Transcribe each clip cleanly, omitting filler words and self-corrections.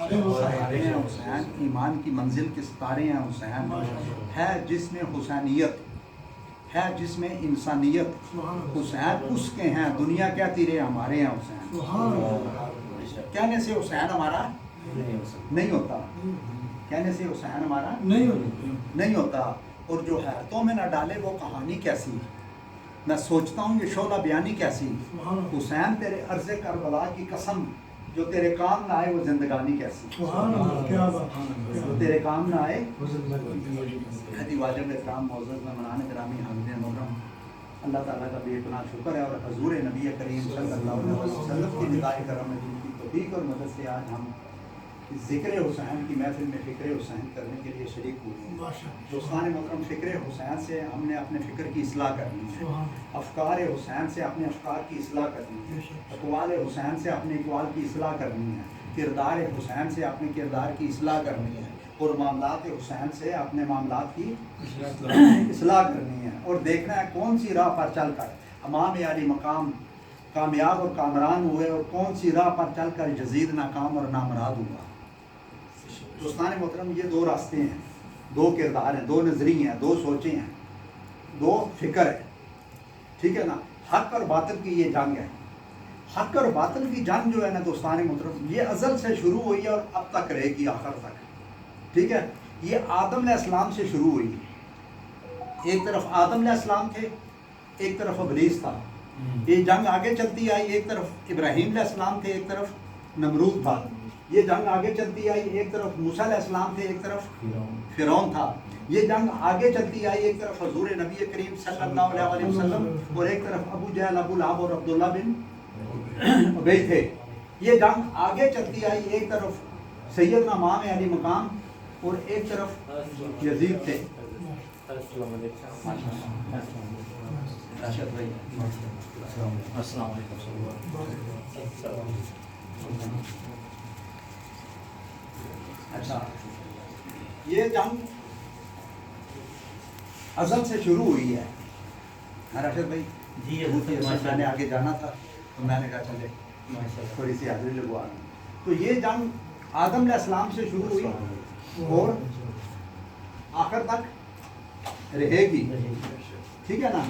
ستارے ہیں حسین، ایمان کی منزل کے ستارے ہیں حسین، ہے جس میں حسینیت، ہے جس میں انسانیت، حسین اس کے ہیں، دنیا کہتی رہے ہمارے ہیں حسین، کہنے سے حسین ہمارا نہیں ہوتا، کہنے سے حسین ہمارا نہیں ہوتا، اور جو حیرتوں میں نہ ڈالے وہ کہانی کیسی، میں سوچتا ہوں یہ شعلہ بیانی کیسی، حسین تیرے عرض کربلا کی قسم، جو تیرے کام نہ آئے وہ زندگانی کیسی، جو تیرے کام نہ آئے حدی واجب اکرام معزز مہمان گرامی حاضرین محترم، اللہ تعالیٰ کا بے پناہ شکر ہے، اور حضور نبی کریم صلی اللہ علیہ وسلم کی ندائے کرم نبی کی توفیق اور مدد سے آج ہم ذکر حسین کی محفل میں فکر حسین کرنے کے لیے شریک ہوئے ہیں۔ دوستان محترم، فکر حسین سے ہم نے اپنے فکر کی اصلاح کرنی ہے، افکار حسین سے اپنے افکار کی اصلاح کرنی ہے، اقوال حسین سے اپنے اقوال کی اصلاح کرنی ہے، کردار حسین سے اپنے کردار کی اصلاح کرنی ہے، اور معاملات حسین سے اپنے معاملات کی اصلاح کرنی ہے، اور دیکھنا ہے کون سی راہ پر چل کر امام علی مقام کامیاب اور کامران ہوئے، اور کون سی راہ پر چل کر یزید ناکام اور نامراد ہوا۔ دوستان محترم، یہ دو راستے ہیں، دو کردار ہیں، دو نظریے ہیں، دو سوچیں ہیں، دو فکر ہے، ٹھیک ہے نا۔ حق اور باطل کی یہ جنگ ہے، حق اور باطل کی جنگ جو ہے نا دوستان محترم، یہ ازل سے شروع ہوئی ہے اور اب تک رہے گی آخر تک، ٹھیک ہے۔ یہ آدم علیہ السلام سے شروع ہوئی ہے، ایک طرف آدم علیہ السلام تھے، ایک طرف ابلیس تھا، یہ جنگ آگے چلتی آئی، ایک طرف ابراہیم علیہ السلام تھے، ایک طرف نمرود تھا، یہ جنگ آگے چلتی آئی، ایک طرف موسیٰ علیہ السلام تھے، ایک طرف فرعون تھا، یہ جنگ آگے چلتی آئی، ایک طرف حضور نبی کریم صلی اللہ علیہ وسلم اور ایک طرف ابو جہل، ابو لہب اور عبداللہ بن ابی تھے، یہ جنگ آگے چلتی آئی، ایک طرف سیدنا امام علی مقام اور ایک طرف یزید تھے۔ راشد بھائی السلام علیکم۔ اچھا، یہ جنگ ازل سے شروع ہوئی ہے۔ راشد بھائی جی، میں نے آگے جانا تھا تو میں نے کہا چلے تھوڑی سی حاضری لگوا لوں۔ تو یہ جنگ آدم علیہ السلام سے شروع ہوئی اور آخر تک رہے گی، ٹھیک ہے نا،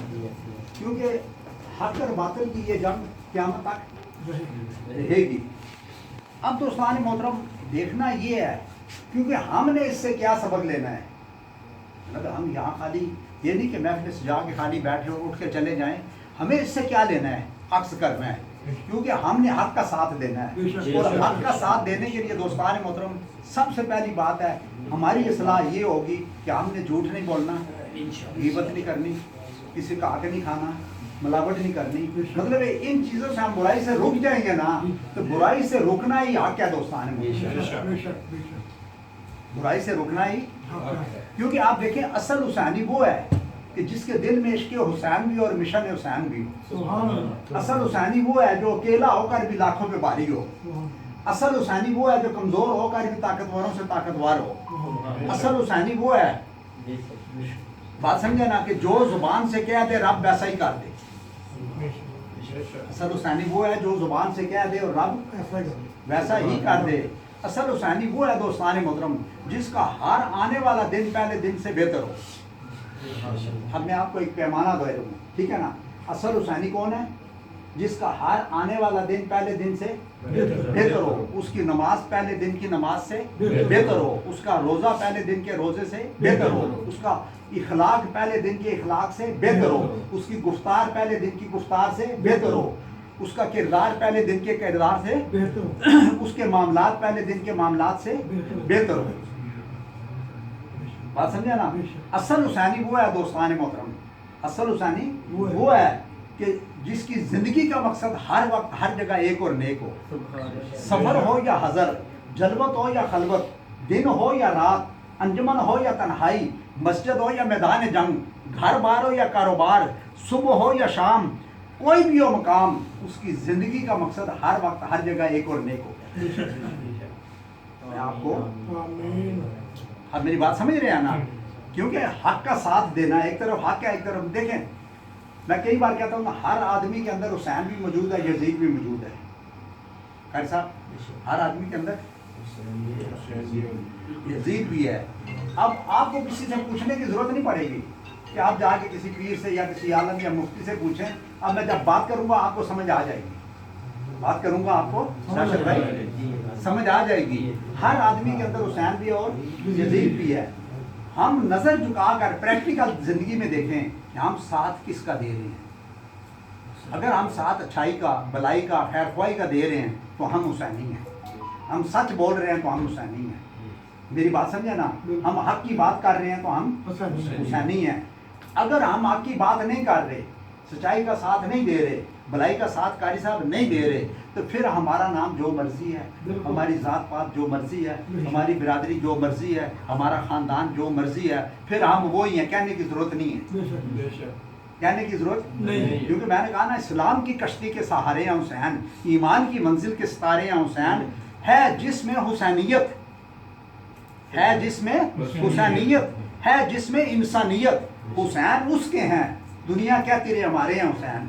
کیونکہ حق اور باطل کی یہ جنگ قیامت تک رہے گی۔ اب دوستان محترم، دیکھنا یہ ہے، کیونکہ ہم نے اس سے کیا سبق لینا ہے، مطلب ہم یہاں خالی یہ نہیں کہ محفل سے جا کے خالی بیٹھے اور اٹھ کے چلے جائیں، ہمیں اس سے کیا لینا ہے، عکس کرنا ہے، کیونکہ ہم نے حق کا ساتھ دینا ہے، اور حق کا ساتھ دینے کے لیے دوستان محترم سب سے پہلی بات ہے ہماری اصلاح یہ ہوگی کہ ہم نے جھوٹ نہیں بولنا، غیبت نہیں کرنی، کسی کا حق نہیں کھانا، ملاوٹ نہیں کرنی، مطلب ان چیزوں سے ہم برائی سے رک جائیں گے نا، تو برائی سے رکنا ہی حق ہے دوستان، برائی سے رکنا ہی، کیونکہ آپ دیکھیں اصل حسینی وہ ہے کہ جس کے دل میں عشق حسین بھی اور مشن حسین بھی ہو، اصل حسینی وہ ہے جو اکیلا ہو کر بھی لاکھوں پہ بھاری ہو، اصل حسینی وہ ہے جو کمزور ہو کر بھی طاقتوروں سے طاقتور ہو، اصل حسینی وہ ہے، بات سمجھے نا، کہ جو زبان سے کہہ دے رب ویسا ہی کر دے، اصل حسینی وہ ہے جو زبان سے کہہ دے اور رب ویسا ہی کر دے، اصل حسینی وہ ہے دوستان محترم جس کا ہر آنے والا دن پہلے دن سے بہتر ہو۔ اب میں آپ کو ایک پیمانہ دے دوں، ٹھیک ہے نا، اصل حسینی کون ہے؟ جس کا ہر آنے والا دن پہلے دن سے بہتر ہو، اس کی نماز پہلے دن کی نماز سے بہتر ہو، اس کا روزہ پہلے دن کے روزے سے بہتر ہو، اس کا اخلاق پہلے دن کے اخلاق سے بہتر ہو، اس کی گفتار پہلے دن کی گفتار سے بہتر ہو، اس کا کردار پہلے دن کے کردار سے بہتر ہو، اس کے معاملات پہلے دن کے معاملات سے بہتر ہو۔ بات سمجھے نا، اصل حسینی وہ ہے دوستان محترم، اصل حسینی وہ ہے کہ جس کی زندگی کا مقصد ہر وقت ہر جگہ ایک اور نیک ہو، سفر ہو یا حضر، جلوت ہو یا خلوت، دن ہو یا رات، انجمن ہو یا تنہائی، مسجد ہو یا میدان جنگ، گھر بار ہو یا کاروبار، صبح ہو یا شام، کوئی بھی ہو مقام، اس کی زندگی کا مقصد ہر وقت ہر جگہ ایک اور نیک ہو۔ میں آپ کو اب میری بات سمجھ رہے ہیں نا، کیونکہ حق کا ساتھ دینا، ایک طرف حق ہے ایک طرف، دیکھیں میں کئی بار کہتا ہوں ہر آدمی کے اندر حسین بھی موجود ہے، یزید بھی موجود ہے، خیر صاحب ہر آدمی کے اندر یزید بھی ہے. اب آپ کو کسی سے پوچھنے کی ضرورت نہیں پڑے گی کہ آپ جا کے کسی پیر سے یا کسی عالم یا مفتی سے پوچھیں. اب میں جب بات کروں گا آپ کو سمجھ آ جائے گی, بات کروں گا آپ کو راشد بھائی سمجھ آ جائے گی. ہر آدمی کے اندر حسین بھی اور یزید بھی ہے. ہم نظر جھکا کر پریکٹیکل زندگی میں دیکھیں کہ ہم ساتھ کس کا دے رہے ہیں. اگر ہم ساتھ اچھائی کا, بلائی کا, خیر خواہی کا دے رہے ہیں تو ہم حسینی ہیں. ہم سچ بول رہے ہیں تو ہم حسینی ہیں. میری بات سمجھے نا, ہم حق کی بات کر رہے ہیں تو ہم حسینی ہیں. اگر ہم حق کی بات نہیں کر رہے, سچائی کا ساتھ نہیں دے رہے, بلائی کا ساتھ قاری صاحب نہیں دے رہے, تو پھر ہمارا نام جو مرضی ہے, ہماری ذات پات جو مرضی ہے, ہماری برادری جو مرضی ہے, ہمارا خاندان جو مرضی ہے, پھر ہم وہی ہیں. کہنے کی ضرورت نہیں ہے, کہنے کی ضرورت نہیں. کیونکہ میں نے کہا نا, اسلام کی کشتی کے سہارے ہیں حسین, ایمان کی منزل کے ستارے ہیں حسین. ہے جس میں حسینیت, ہے جس میں حسینیت, ہے جس میں انسانیت, حسین اس کے ہیں. دنیا کیا تیرے ہمارے ہیں حسین.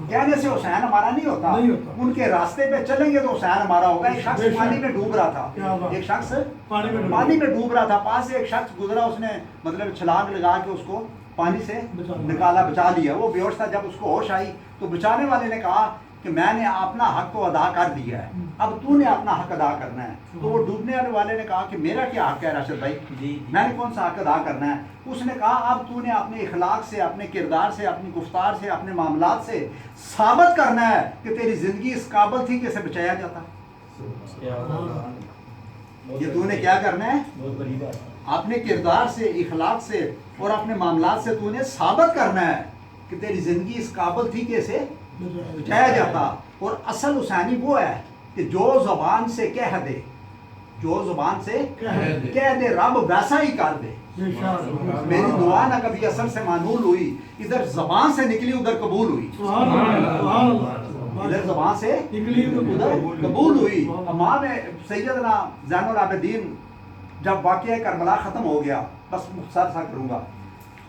کہنے سے حسین ہمارا نہیں ہوتا, ان کے راستے پہ چلیں گے تو حسین ہمارا ہوگا. ایک شخص پانی میں ڈوب رہا تھا, ایک شخص پانی میں ڈوب رہا تھا, پاس سے ایک شخص گزرا, اس نے مطلب چھلانگ لگا کے اس کو پانی سے نکالا, بچا لیا. وہ بے ہوش تھا. جب اس کو ہوش آئی تو بچانے والے نے کہا کہ میں نے اپنا حق تو ادا کر دیا ہے, اب تو نے اپنا حق ادا کرنا ہے. تو وہ ڈوبنے والے نے کہا کہ میرا کیا حق ہے راشد بھائی, میں نے کون سا حق ادا کرنا ہے. اس نے کہا اب تو نے اپنے اخلاق سے, اپنے کردار سے, اپنی گفتار سے, اپنے معاملات سے ثابت کرنا ہے کہ تیری زندگی اس قابل تھی کہ اسے بچایا جاتا. یہ تو نے کیا کرنا ہے, اپنے کردار سے, اخلاق سے اور اپنے معاملات سے تو نے ثابت کرنا ہے کہ تیری زندگی اس قابل تھی کہ اسے بچایا جاتا. اور اصل حسینی وہ ہے کہ جو زبان سے کہہ دے, جو زبان سے کہہ دے رب ویسا ہی کر دے. میری دعا نہ کبھی اثر سے معمول ہوئی, ادھر زبان سے نکلی ادھر قبول ہوئی, ادھر زبان سے نکلی ادھر قبول ہوئی. امام سیدنا زین العابدین جب واقعہ کربلا ختم ہو گیا, بس مختصر سا کروں گا,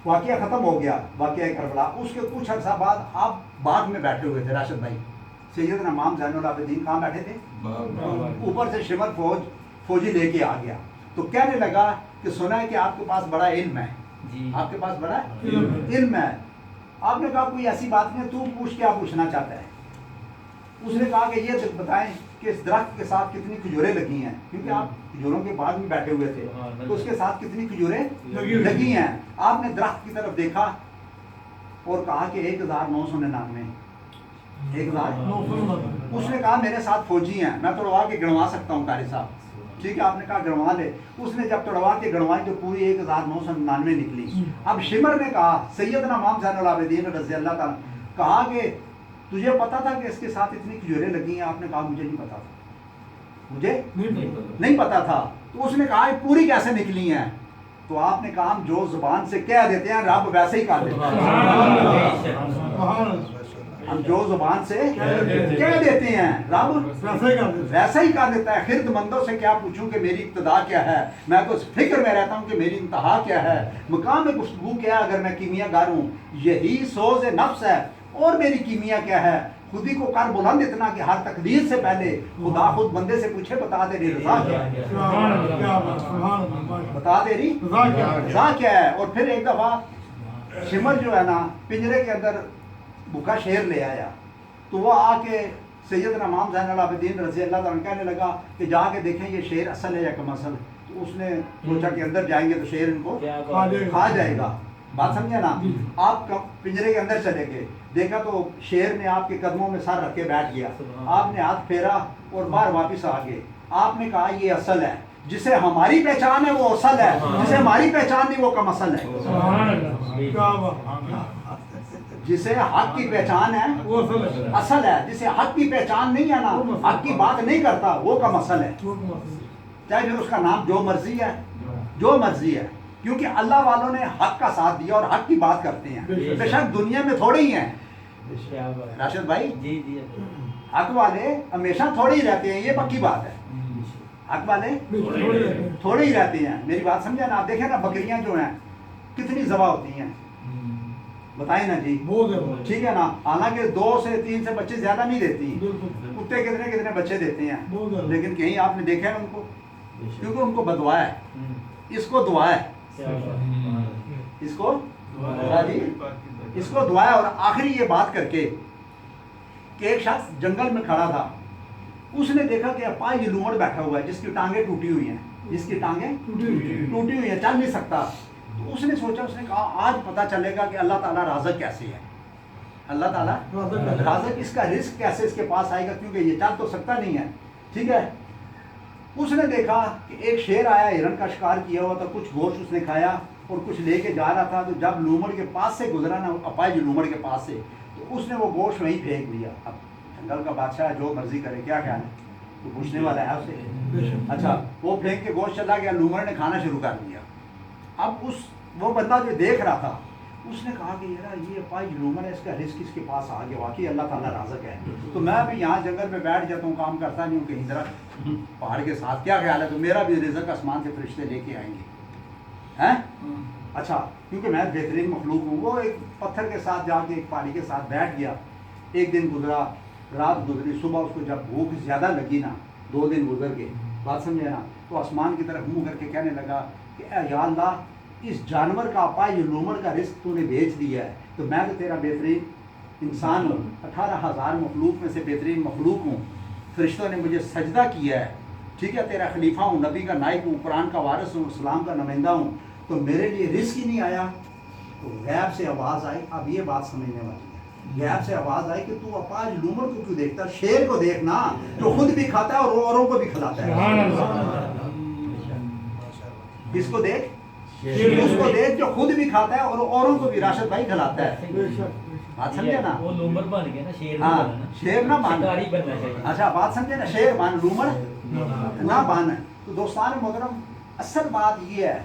واقعہ ختم ہو گیا واقعہ کربلا, اس کے کچھ عرصہ بعد آپ باغ میں بیٹھے ہوئے تھے راشد بھائی. سیدنا امام زین العابدین کہاں بیٹھے تھے, اوپر سے شمر فوجی لے کے آ گیا. تو کہنے لگا کہ سنا ہے کہ آپ کے پاس بڑا علم ہے, آپ کے پاس بڑا علم ہے. آپ نے کہا کوئی ایسی بات نہیں, تو پوچھ, کیا پوچھنا چاہتا ہے. اس نے کہا کہ یہ بتائیں کہ اس درخت کے ساتھ کتنی کھجوریں لگی ہیں, کیونکہ آپ کھجوروں کے باغ میں بیٹھے ہوئے تھے, تو اس کے ساتھ کتنی کھجوریں لگی ہیں. آپ نے درخت کی طرف دیکھا اور کہا کہ 1999, 1000. اس نے کہا میرے ساتھ فوجی ہیں, میں توڑوا کے گنوا سکتا ہوں قاری صاحب. ٹھیک ہے, آپ نے کہا گنوا لے. اس نے جب توڑوا کے گنوائی تو پوری 1999 نکلی. اب شمر نے کہا, سیدنا امام زین العابدین رضی اللہ تعالیٰ, کہا کہ تجھے پتا تھا کہ اس کے ساتھ اتنی کھجوریں لگی ہیں. آپ نے کہا مجھے نہیں پتا تھا, مجھے نہیں پتا تھا. تو اس نے کہا پوری کیسے نکلی ہیں. تو آپ نے کہا ہم جو زبان سے کہہ دیتے ہیں رب ویسے ہی کر دیتا ہے. ہم جو زبان سے کہہ دیتے ہیں رب ویسا ہی کر دیتا ہے. خرد مندوں سے کیا پوچھوں کہ میری ابتدا کیا ہے, میں تو فکر میں رہتا ہوں کہ میری انتہا کیا ہے. مقام گفتگو کیا اگر میں کیمیا گار ہوں, یہی سوز نفس ہے اور میری کیمیا کیا ہے. خودی کو کر بلند اتنا کہ ہر تقدیر سے پہلے خدا خود بندے سے پوچھے بتا تیری رضا کیا ہے, بتا تیری رضا کیا ہے. اور پھر ایک دفعہ شمر جو ہے نا پنجرے کے اندر بھوکا شیر لے آیا, تو وہ آ کے سیدنا امام زین العابدین رضی اللہ تعالیٰ کہنے لگا کہ جا کے دیکھیں یہ شیر اصل ہے یا کم اصل. تو اس نے سوچا کہ اندر جائیں گے تو شیر ان کو کھا جائے گا. بات سمجھے نا. آپ پنجرے کے اندر چلے گئے, دیکھا تو شیر نے آپ کے قدموں میں سر رکھ کے بیٹھ گیا. آپ نے ہاتھ پھیرا اور باہر واپس آ گئے. آپ نے کہا یہ اصل ہے, جسے ہماری پہچان ہے وہ اصل ہے, جسے ہماری پہچان نہیں وہ کم اصل ہے. جسے حق کی پہچان ہے وہ اصل ہے, جسے حق کی پہچان نہیں ہے نا, حق کی بات نہیں کرتا, وہ کم اصل ہے. چاہے پھر اس کا نام جو مرضی ہے, جو مرضی ہے, کیونکہ اللہ والوں نے حق کا ساتھ دیا اور حق کی بات کرتے ہیں. بے شک دنیا میں تھوڑے ہی ہیں راشد بھائی, حق والے ہمیشہ تھوڑے ہی رہتے ہیں, یہ پکی بات ہے. حق والے تھوڑے ہی رہتے ہیں. میری بات سمجھا نا. آپ دیکھیں نا بکریاں جو ہیں کتنی ذبح ہوتی ہیں, بتائیں نا جی, ٹھیک ہے نا. حالانکہ 2 سے 3 سے بچے زیادہ نہیں دیتی, کتے کتنے کتنے بچے دیتے ہیں، لیکن کہیں آپ نے دیکھا ہے ان کو؟ کیونکہ ان کو بدعا ہے، اس کو دعا ہے، اس کو جی اس کو دعا ہے۔ اور آخری یہ بات کر کے کہ ایک شخص جنگل میں کھڑا تھا، اس نے دیکھا کہ اپاہج لومڑ بیٹھا ہوا ہے جس کی ٹانگیں ٹوٹی ہوئی ہیں، جس کی ٹانگیں ٹوٹی ہوئی ہیں، چل نہیں سکتا۔ تو اس نے سوچا، اس نے کہا آج پتہ چلے گا کہ اللہ تعالیٰ رازق کیسے ہے، اللہ تعالیٰ رازق، اس کا رزق کیسے اس کے پاس آئے گا، کیونکہ یہ چل تو سکتا نہیں ہے، ٹھیک ہے۔ اس نے دیکھا کہ ایک شیر آیا، ہرن کا شکار کیا ہوا تھا، کچھ گوشت اس نے کھایا اور کچھ لے کے جا رہا تھا، تو جب لومڑ کے پاس سے گزرا نا، اپاہج لومڑ کے پاس سے، تو اس نے وہ گوشت وہیں پھینک دیا۔ اب جنگل کا بادشاہ جو مرضی کرے، کیا خیال ہے، تو پوچھنے والا ہے اسے، اچھا وہ پھینک کے گوشت چلا گیا، لومڑ نے کھانا شروع کر دیا۔ اب وہ بندہ جو دیکھ رہا تھا، اس نے کہا کہ یار یہ اپاہج لومڑ ہے، اس کا رزق اس کے پاس آ گیا، واقعی اللہ تعالیٰ رازق ہے، تو میں بھی یہاں جنگل میں بیٹھ جاتا ہوں، کام کرتا نہیں ہوں کہیں طرح پہاڑ کے ساتھ، کیا خیال ہے، تو میرا بھی رزق آسمان سے فرشتے لے کے آئیں گے، ہیں؟ اچھا، کیونکہ میں بہترین مخلوق ہوں۔ وہ ایک پتھر کے ساتھ جا کے ایک پہاڑی کے ساتھ بیٹھ گیا۔ ایک دن گزرا، رات گزری، صبح اس کو جب بھوک زیادہ لگی نا، 2 دن گزر گئے، بات سمجھے نا، تو آسمان کی طرف منہ کر کے کہنے لگا کہ اے یا اللہ، اس جانور کا اپاہج لومڑ کا رزق تو نے بیچ دیا ہے، تو میں تو تیرا بہترین انسان ہوں، 18,000 مخلوق میں سے بہترین مخلوق ہوں، فرشتوں نے مجھے سجدہ کیا ہے، ٹھیک ہے، تیرا خلیفہ ہوں، نبی کا نائب ہوں، قرآن کا وارث ہوں، اسلام کا نمائندہ ہوں، تو میرے لیے رزق ہی نہیں آیا۔ تو غیب سے آواز آئی، اب یہ بات سمجھنے والی ہے، غیب سے آواز آئی کہ تو اپاہج لومڑ کو کیوں دیکھتا، شیر کو دیکھنا جو خود بھی کھاتا ہے اور اوروں کو بھی کھلاتا ہے، اس کو دیکھ، اس کو دیکھ جو خود بھی کھاتا ہے اور اوروں کو بھی، راشد بھائی کھلاتا ہے، بات سمجھے نا، وہ لومڑ بن گیا نا، شیر ہاں شیر نہ بن، شکاری بننا چاہیے، اچھا بات سمجھے نا، شیر بن، لومڑ نہ بن۔ تو دوستان محترم، اصل بات یہ ہے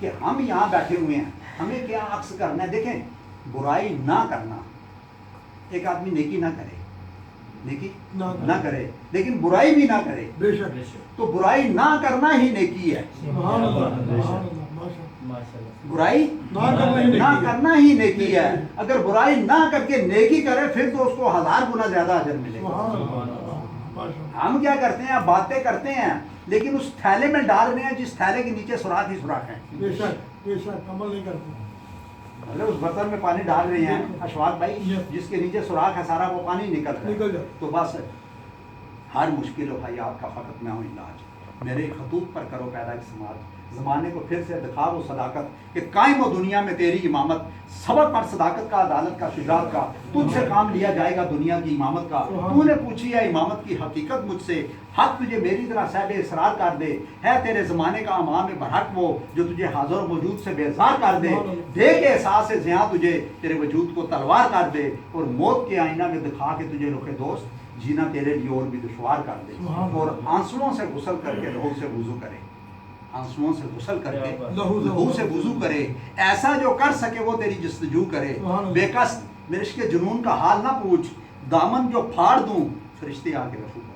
کہ ہم یہاں بیٹھے ہوئے ہیں، ہمیں کیا عکس کرنا ہے، دیکھیں برائی نہ کرنا، ایک آدمی نیکی نہ کرے، نیکی نہ کرے لیکن برائی بھی نہ کرے، بے شک تو برائی نہ کرنا ہی نیکی ہے، سبحان اللہ، برائی نہ کرنا ہی نیکی ہے۔ اگر برائی نہ کر کے نیکی کرے پھر تو اس کو 1000 گنا زیادہ اجر ملے گا۔ ہم کیا کرتے ہیں، باتیں کرتے ہیں لیکن اس تھیلے میں ڈال رہے ہیں جس تھیلے کے نیچے سوراخ ہی سوراخ ہیں، بے شک عمل نہیں کرتے، مطلب اس برتن میں پانی ڈال رہے ہیں اشفاق بھائی، جس کے نیچے سوراخ ہے سارا وہ پانی نکل رہا ہے، تو بس ہر مشکل و حیات کا فقط میں ہوں علاج، میرے خطوط پر کرو پیدا ایک سماج، زمانے کو پھر سے دکھا وہ صداقت کہ قائم و دنیا میں تیری امامت، سبق پر صداقت کا، عدالت کا، شجاعت کا، تجھ سے کام لیا جائے گا دنیا کی امامت کا، تو نے پوچھی ہے امامت کی حقیقت مجھ سے، حق تجھے میری طرح صاحب اصرار کر دے، ہے تیرے زمانے کا امام برحق وہ جو تجھے حاضر و موجود سے بیزار کر دے، دے کے احساس سے زیاں تجھے تیرے وجود کو تلوار کر دے، اور موت کے آئینہ میں دکھا کے تجھے رخ دوست جینا تیرے لیے اور بھی دشوار کر دے، اور آنسوؤں سے غسل کر کے لہو سے وضو کرے، آنسوؤں سے غسل کر کے لہو سے وضو کرے، ایسا جو کر سکے وہ تیری جستجو کرے، بے کس میرے عشق جنون کا حال نہ پوچھ، دامن جو پھاڑ دوں فرشتے آ کے رفو کرے۔